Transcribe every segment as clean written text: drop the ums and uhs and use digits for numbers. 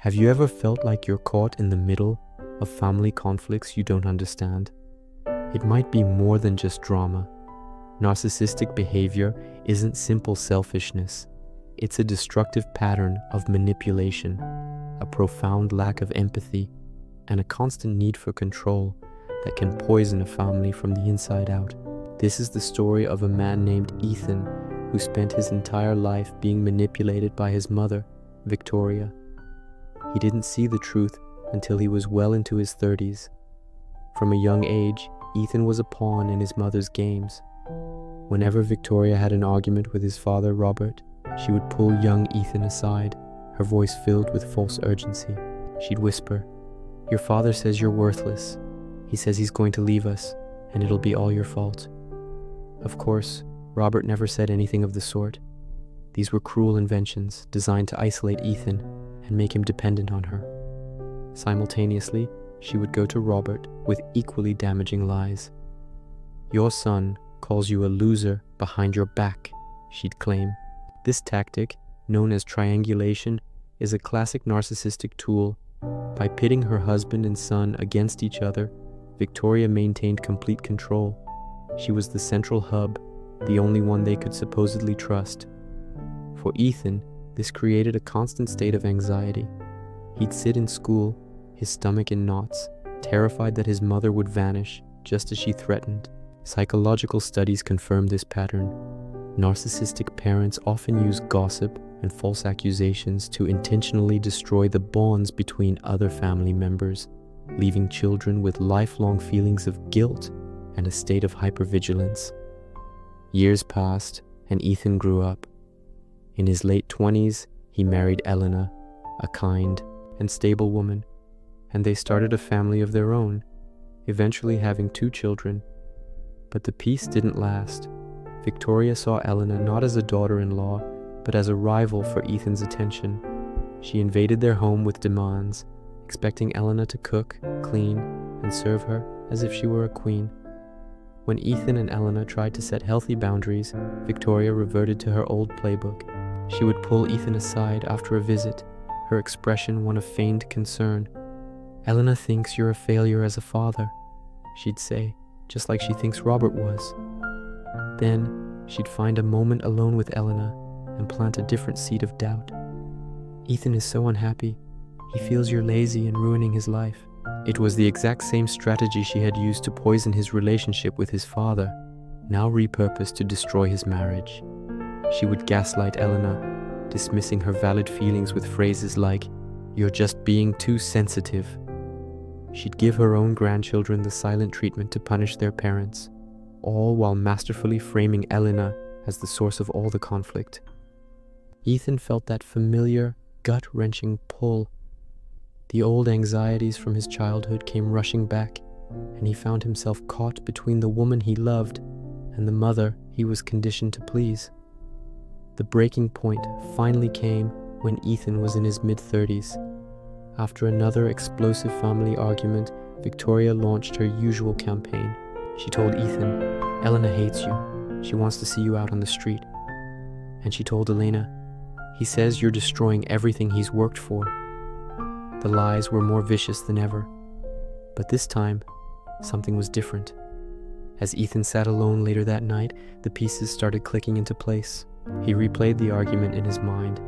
Have you ever felt like you're caught in the middle of family conflicts you don't understand? It might be more than just drama. Narcissistic behavior isn't simple selfishness. It's a destructive pattern of manipulation, a profound lack of empathy, and a constant need for control that can poison a family from the inside out. This is the story of a man named Ethan who spent his entire life being manipulated by his mother, Victoria. He didn't see the truth until he was well into his 30s. From a young age, Ethan was a pawn in his mother's games. Whenever Victoria had an argument with his father, Robert, she would pull young Ethan aside, her voice filled with false urgency. She'd whisper, "Your father says you're worthless. He says he's going to leave us, and it'll be all your fault." Of course, Robert never said anything of the sort. These were cruel inventions designed to isolate Ethan and make him dependent on her. Simultaneously, she would go to Robert with equally damaging lies. "Your son calls you a loser behind your back," she'd claim. This tactic, known as triangulation, is a classic narcissistic tool. By pitting her husband and son against each other, Victoria maintained complete control. She was the central hub, the only one they could supposedly trust. For Ethan, this created a constant state of anxiety. He'd sit in school, his stomach in knots, terrified that his mother would vanish, just as she threatened. Psychological studies confirm this pattern. Narcissistic parents often use gossip and false accusations to intentionally destroy the bonds between other family members, leaving children with lifelong feelings of guilt and a state of hypervigilance. Years passed, and Ethan grew up. In his late 20s, he married Elena, a kind and stable woman, and they started a family of their own, eventually having 2 children. But the peace didn't last. Victoria saw Elena not as a daughter-in-law, but as a rival for Ethan's attention. She invaded their home with demands, expecting Elena to cook, clean, and serve her as if she were a queen. When Ethan and Elena tried to set healthy boundaries, Victoria reverted to her old playbook. She would pull Ethan aside after a visit, her expression one of feigned concern. "Elena thinks you're a failure as a father," she'd say, just like she thinks Robert was. Then, she'd find a moment alone with Elena and plant a different seed of doubt. "Ethan is so unhappy. He feels you're lazy and ruining his life." It was the exact same strategy she had used to poison his relationship with his father, now repurposed to destroy his marriage. She would gaslight Elena, dismissing her valid feelings with phrases like, "You're just being too sensitive." She'd give her own grandchildren the silent treatment to punish their parents, all while masterfully framing Elena as the source of all the conflict. Ethan felt that familiar, gut-wrenching pull. The old anxieties from his childhood came rushing back, and he found himself caught between the woman he loved and the mother he was conditioned to please. The breaking point finally came when Ethan was in his mid-30s. After another explosive family argument, Victoria launched her usual campaign. She told Ethan, "Elena hates you. She wants to see you out on the street." And she told Elena, "He says you're destroying everything he's worked for." The lies were more vicious than ever. But this time, something was different. As Ethan sat alone later that night, the pieces started clicking into place. He replayed the argument in his mind,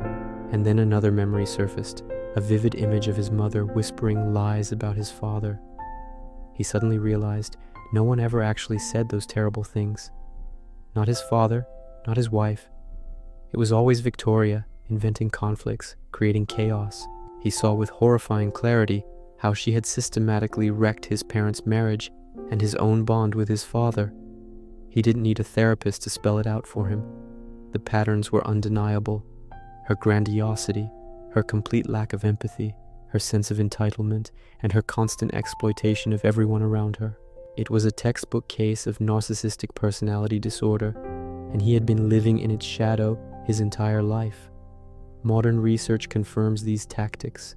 and then another memory surfaced, a vivid image of his mother whispering lies about his father. He suddenly realized no one ever actually said those terrible things. Not his father, not his wife. It was always Victoria, inventing conflicts, creating chaos. He saw with horrifying clarity how she had systematically wrecked his parents' marriage and his own bond with his father. He didn't need a therapist to spell it out for him. The patterns were undeniable. Her grandiosity, her complete lack of empathy, her sense of entitlement, and her constant exploitation of everyone around her. It was a textbook case of narcissistic personality disorder, and he had been living in its shadow his entire life. Modern research confirms these tactics.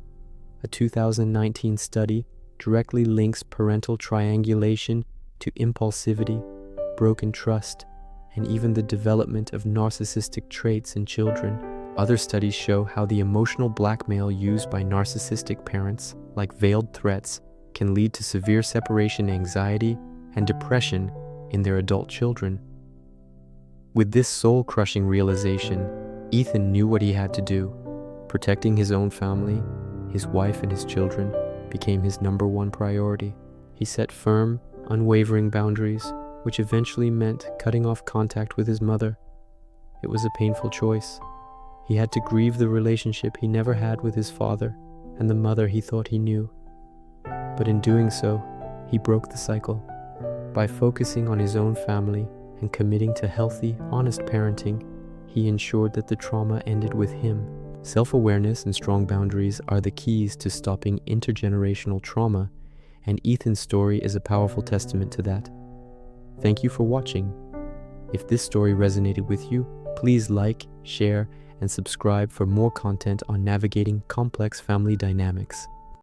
A 2019 study directly links parental triangulation to impulsivity, broken trust, and even the development of narcissistic traits in children. Other studies show how the emotional blackmail used by narcissistic parents, like veiled threats, can lead to severe separation anxiety and depression in their adult children. With this soul-crushing realization, Ethan knew what he had to do. Protecting his own family, his wife and his children, became his #1 priority. He set firm, unwavering boundaries, which eventually meant cutting off contact with his mother. It was a painful choice. He had to grieve the relationship he never had with his father and the mother he thought he knew. But in doing so, he broke the cycle. By focusing on his own family and committing to healthy, honest parenting, he ensured that the trauma ended with him. Self-awareness and strong boundaries are the keys to stopping intergenerational trauma, and Ethan's story is a powerful testament to that. Thank you for watching. If this story resonated with you, please like, share, and subscribe for more content on navigating complex family dynamics.